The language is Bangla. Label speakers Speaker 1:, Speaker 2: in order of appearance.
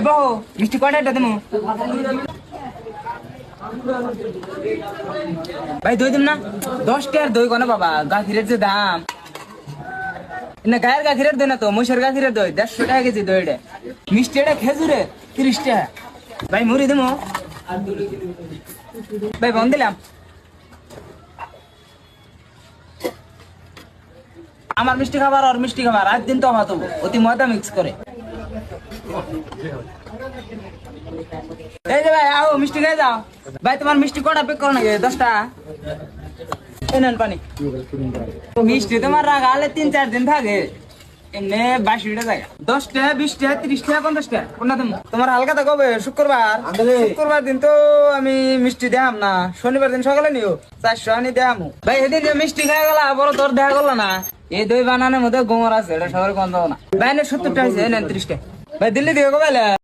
Speaker 1: বহু মিষ্টি কয়টা দেবো ভাই দই দিম না 10 টাকার দই কোনে বাবা গাখিরের যে দাম না গায়ের গাখিরের দই না তো মহিষের গাখিরের দই 150 টাকা কেজি দইটা মিষ্টি এটা খেজুরে 30 টাকা ভাই মুড়ি দেবো ভাই বন্ধ দিলাম আমার মিষ্টি খাবার আর মিষ্টি খাবার আজ দিন তো আমার তো অতি ময়দা মিক্স করে এই যে ভাই আও মিষ্টি খেয়ে যাও ভাই তোমার মিষ্টি কটা পেক করো নাকি 10টা এই নেন পানি মিষ্টি তোমার রাখালে 3-4 দিন থাকে এমনি 22 টাকা জায়গা 10 টাকা 20 টাকা 30 টাকা 50 টাকা কোনটা তোমার হালকা তো কবে শুক্রবার দিন তো আমি মিষ্টি দেখাম না শনিবার দিন সকালে নিও 400 আনি দেখামু ভাই এদিন যে মিষ্টি খেয়ে গেলা বড় তোর দেখা করলো না এই দই বানানোর মধ্যে গোমর আছে এটা সবার গন্ধ না ভাই 70 টাকা আছে 30 টাকা ভাই দিল্লি দিয়ে কবে